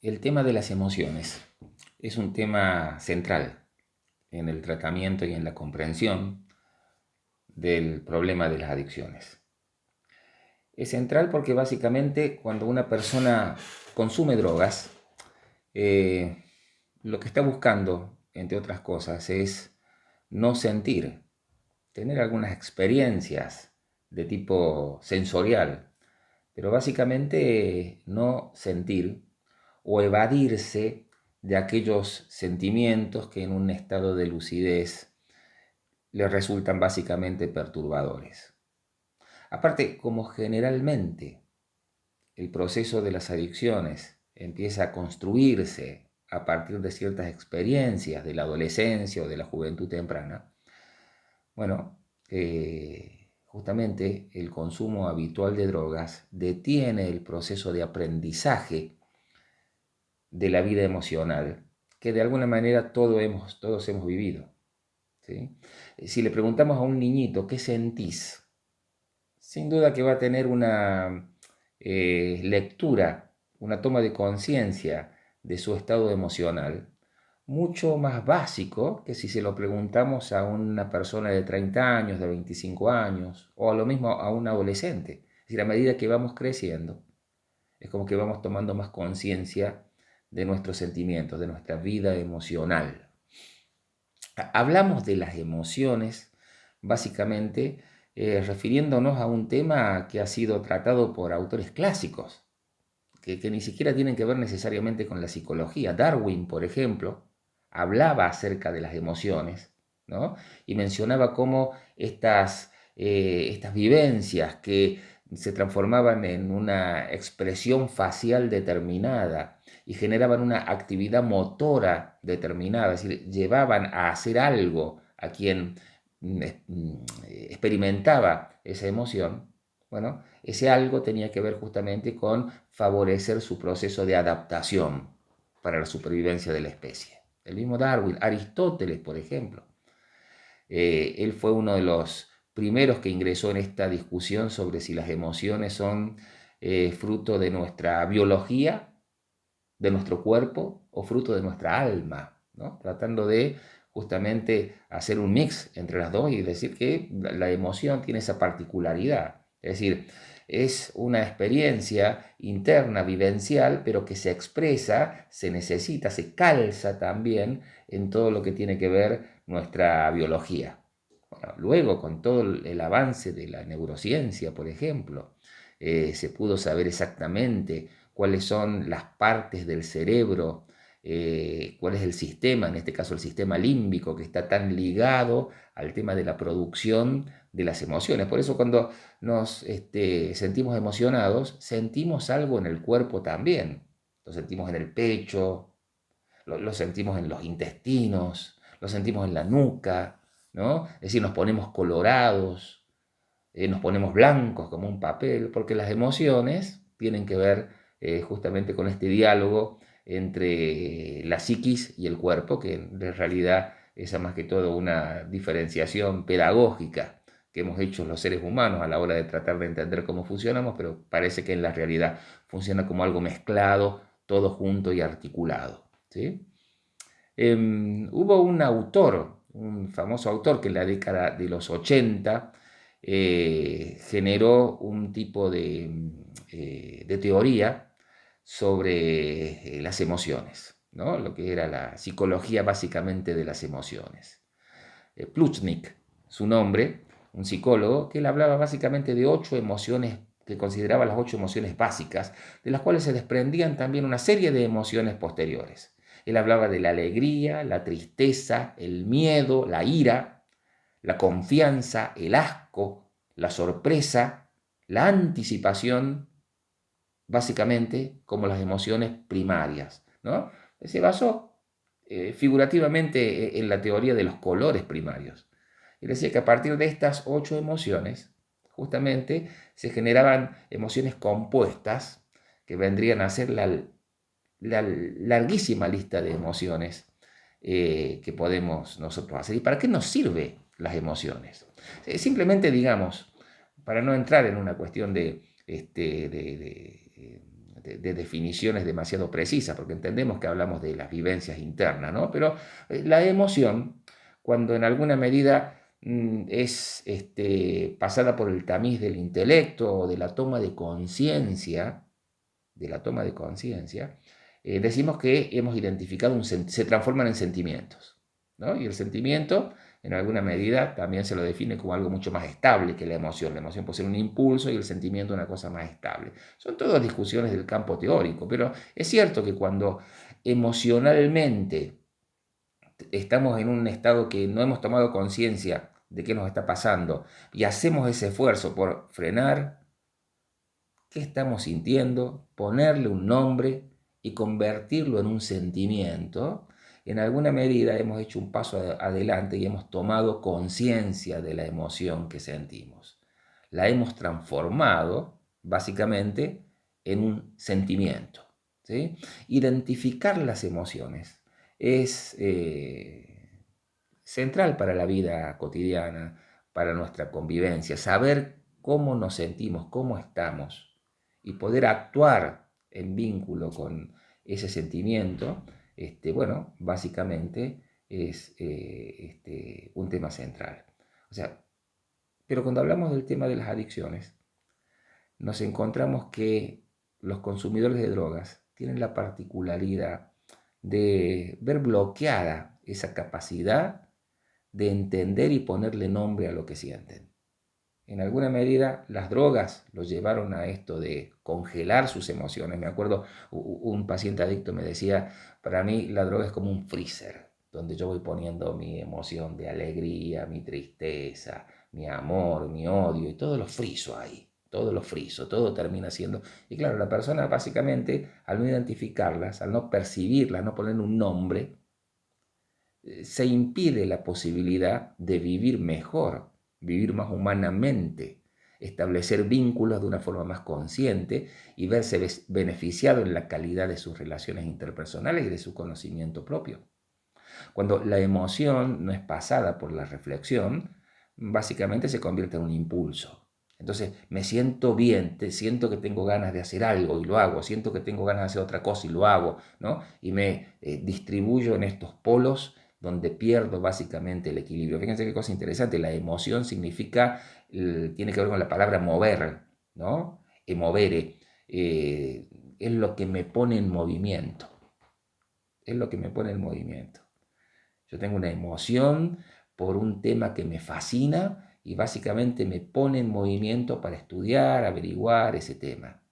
El tema de las emociones es un tema central en el tratamiento y en la comprensión del problema de las adicciones. Es central porque básicamente cuando una persona consume drogas, eh, lo que está buscando, entre otras cosas, es no sentir, tener algunas experiencias de tipo sensorial, pero básicamente no sentir o evadirse de aquellos sentimientos que en un estado de lucidez les resultan básicamente perturbadores. Aparte, como generalmente el proceso de las adicciones empieza a construirse a partir de ciertas experiencias de la adolescencia o de la juventud temprana, bueno, justamente el consumo habitual de drogas detiene el proceso de aprendizaje de la vida emocional que de alguna manera todos hemos vivido. ¿Sí? Si le preguntamos a un niñito, ¿qué sentís? Sin duda que va a tener una lectura, una toma de conciencia de su estado emocional, mucho más básico que si se lo preguntamos a una persona de 30 años, de 25 años, o a lo mismo a un adolescente. Es decir, a medida que vamos creciendo, es como que vamos tomando más conciencia de nuestros sentimientos, de nuestra vida emocional. Hablamos de las emociones, básicamente refiriéndonos a un tema que ha sido tratado por autores clásicos, que ni siquiera tienen que ver necesariamente con la psicología. Darwin, por ejemplo, hablaba acerca de las emociones, ¿no? Y mencionaba cómo estas vivencias que se transformaban en una expresión facial determinada y generaban una actividad motora determinada, es decir, llevaban a hacer algo a quien experimentaba esa emoción. Bueno, ese algo tenía que ver justamente con favorecer su proceso de adaptación para la supervivencia de la especie. El mismo Darwin, Aristóteles, por ejemplo, él fue uno de los primeros que ingresó en esta discusión sobre si las emociones son fruto de nuestra biología, de nuestro cuerpo o fruto de nuestra alma, ¿no? Tratando de justamente hacer un mix entre las dos y decir que la emoción tiene esa particularidad. Es decir, es una experiencia interna, vivencial, pero que se expresa, se necesita, se calza también en todo lo que tiene que ver nuestra biología. Bueno, luego, con todo el avance de la neurociencia, por ejemplo, se pudo saber exactamente cuáles son las partes del cerebro, cuál es el sistema, en este caso el sistema límbico, que está tan ligado al tema de la producción de las emociones. Por eso cuando nos sentimos emocionados, sentimos algo en el cuerpo también. Lo sentimos en el pecho, lo sentimos en los intestinos, lo sentimos en la nuca, ¿no? Es decir, nos ponemos colorados, nos ponemos blancos como un papel, porque las emociones tienen que ver justamente con este diálogo entre la psiquis y el cuerpo, que en realidad es más que todo una diferenciación pedagógica que hemos hecho los seres humanos a la hora de tratar de entender cómo funcionamos, pero parece que en la realidad funciona como algo mezclado, todo junto y articulado. ¿Sí? Hubo un autor, un famoso autor que en la década de los 80 generó un tipo de teoría sobre las emociones, ¿no? Lo que era la psicología básicamente de las emociones. Plutchnik, su nombre, un psicólogo, que él hablaba básicamente de 8 emociones, que consideraba las 8 emociones básicas, de las cuales se desprendían también una serie de emociones posteriores. Él hablaba de la alegría, la tristeza, el miedo, la ira, la confianza, el asco, la sorpresa, la anticipación, básicamente como las emociones primarias, ¿no? Se basó figurativamente en la teoría de los colores primarios. Y decía que a partir de estas 8 emociones, justamente se generaban emociones compuestas que vendrían a ser la larguísima lista de emociones que podemos nosotros hacer. ¿Y para qué nos sirven las emociones? Simplemente, digamos, para no entrar en una cuestión de definiciones demasiado precisas, porque entendemos que hablamos de las vivencias internas, ¿no? Pero la emoción, cuando en alguna medida es pasada por el tamiz del intelecto o de la toma de conciencia, decimos que hemos identificado se transforman en sentimientos, ¿no? Y el sentimiento, en alguna medida, también se lo define como algo mucho más estable que la emoción. La emoción puede ser un impulso y el sentimiento una cosa más estable. Son todas discusiones del campo teórico, pero es cierto que cuando emocionalmente estamos en un estado que no hemos tomado conciencia de qué nos está pasando y hacemos ese esfuerzo por frenar, qué estamos sintiendo, ponerle un nombre y convertirlo en un sentimiento, en alguna medida hemos hecho un paso adelante y hemos tomado conciencia de la emoción que sentimos. La hemos transformado, básicamente, en un sentimiento. ¿Sí? Identificar las emociones es central para la vida cotidiana, para nuestra convivencia, saber cómo nos sentimos, cómo estamos y poder actuar en vínculo con ese sentimiento, bueno, básicamente es un tema central. O sea, pero cuando hablamos del tema de las adicciones, nos encontramos que los consumidores de drogas tienen la particularidad de ver bloqueada esa capacidad de entender y ponerle nombre a lo que sienten. En alguna medida, las drogas los llevaron a esto de congelar sus emociones. Me acuerdo, un paciente adicto me decía, para mí la droga es como un freezer, donde yo voy poniendo mi emoción de alegría, mi tristeza, mi amor, mi odio, y todo lo friso ahí, todo lo friso, todo termina siendo... Y claro, la persona básicamente, al no identificarlas, al no percibirlas, no poner un nombre, se impide la posibilidad de vivir mejor, vivir más humanamente, establecer vínculos de una forma más consciente y verse beneficiado en la calidad de sus relaciones interpersonales y de su conocimiento propio. Cuando la emoción no es pasada por la reflexión, básicamente se convierte en un impulso. Entonces me siento bien, siento que tengo ganas de hacer algo y lo hago, siento que tengo ganas de hacer otra cosa y lo hago, ¿no? Y me distribuyo en estos polos donde pierdo básicamente el equilibrio. Fíjense qué cosa interesante, la emoción significa, tiene que ver con la palabra mover, ¿no? Movere, es lo que me pone en movimiento, es lo que me pone en movimiento. Yo tengo una emoción por un tema que me fascina y básicamente me pone en movimiento para estudiar, averiguar ese tema.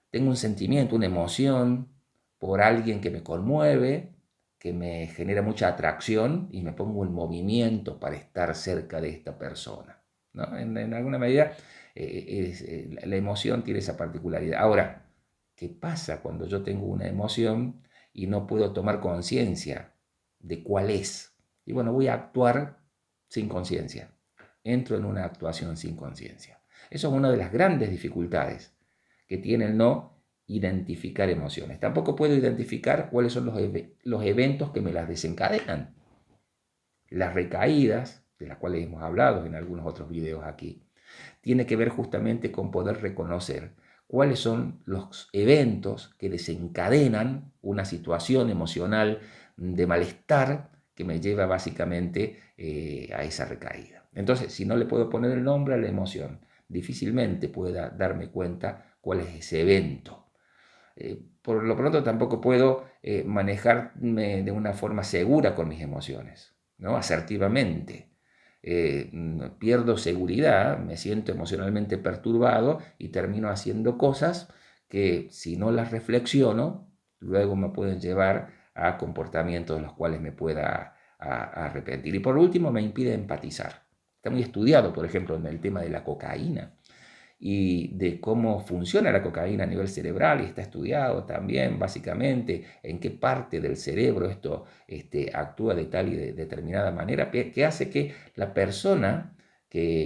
Tengo un sentimiento, una emoción por alguien que me conmueve, que me genera mucha atracción y me pongo en movimiento para estar cerca de esta persona, ¿no? En alguna medida la emoción tiene esa particularidad. Ahora, ¿qué pasa cuando yo tengo una emoción y no puedo tomar conciencia de cuál es? Y bueno, voy a actuar sin conciencia. Entro en una actuación sin conciencia. Eso es una de las grandes dificultades que tiene el no identificar emociones. Tampoco puedo identificar cuáles son los eventos que me las desencadenan. Las recaídas, de las cuales hemos hablado en algunos otros videos aquí, tiene que ver justamente con poder reconocer cuáles son los eventos que desencadenan una situación emocional de malestar que me lleva básicamente a esa recaída. Entonces, si no le puedo poner el nombre a la emoción, difícilmente pueda darme cuenta cuál es ese evento. Por lo pronto tampoco puedo manejarme de una forma segura con mis emociones, ¿no? Asertivamente. Pierdo seguridad, me siento emocionalmente perturbado y termino haciendo cosas que si no las reflexiono, luego me pueden llevar a comportamientos de los cuales me pueda arrepentir. Y por último, me impide empatizar. Está muy estudiado, por ejemplo, en el tema de la cocaína y de cómo funciona la cocaína a nivel cerebral, y está estudiado también básicamente en qué parte del cerebro esto actúa de tal y de determinada manera, que hace que la persona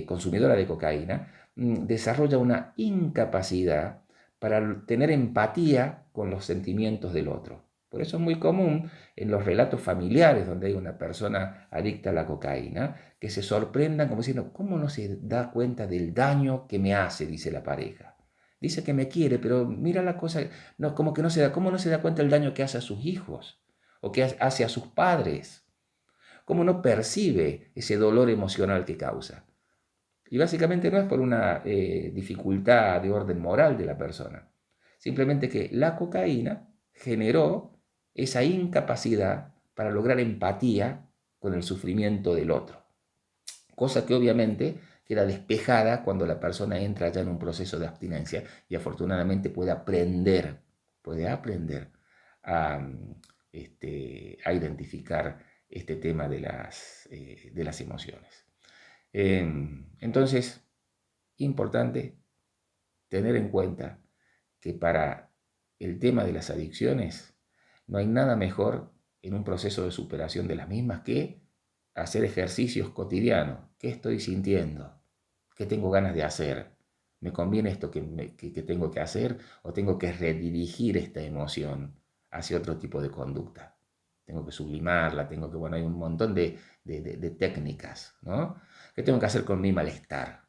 consumidora de cocaína desarrolla una incapacidad para tener empatía con los sentimientos del otro. Por eso es muy común en los relatos familiares donde hay una persona adicta a la cocaína que se sorprendan como diciendo, ¿cómo no se da cuenta del daño que me hace? Dice la pareja. Dice que me quiere, pero mira la cosa, no, como que no se da, ¿cómo no se da cuenta el daño que hace a sus hijos? O que hace a sus padres. ¿Cómo no percibe ese dolor emocional que causa? Y básicamente no es por una dificultad de orden moral de la persona. Simplemente que la cocaína generó esa incapacidad para lograr empatía con el sufrimiento del otro. Cosa que obviamente queda despejada cuando la persona entra ya en un proceso de abstinencia y afortunadamente puede aprender a, a identificar este tema de las emociones. Entonces, importante tener en cuenta que para el tema de las adicciones no hay nada mejor en un proceso de superación de las mismas que hacer ejercicios cotidianos. ¿Qué estoy sintiendo? ¿Qué tengo ganas de hacer? ¿Me conviene esto que tengo que hacer o tengo que redirigir esta emoción hacia otro tipo de conducta? Tengo que sublimarla, bueno, hay un montón de técnicas, ¿no? ¿Qué tengo que hacer con mi malestar?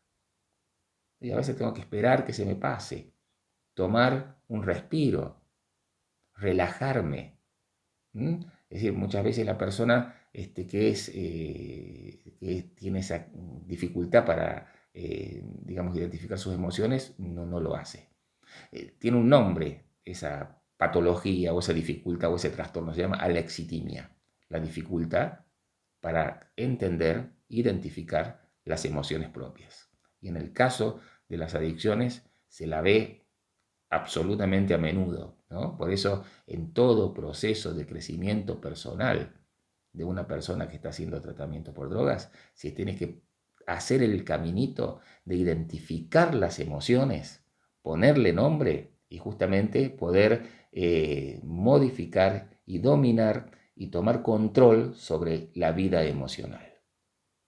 Y a veces tengo que esperar que se me pase, tomar un respiro, relajarme. ¿Mm? Es decir, muchas veces la persona que tiene esa dificultad para, digamos, identificar sus emociones, no lo hace. Tiene un nombre esa patología o esa dificultad o ese trastorno, se llama alexitimia, la dificultad para entender, identificar las emociones propias. Y en el caso de las adicciones se la ve absolutamente a menudo, ¿no? Por eso en todo proceso de crecimiento personal de una persona que está haciendo tratamiento por drogas, si tienes que hacer el caminito de identificar las emociones, ponerle nombre y justamente poder modificar y dominar y tomar control sobre la vida emocional.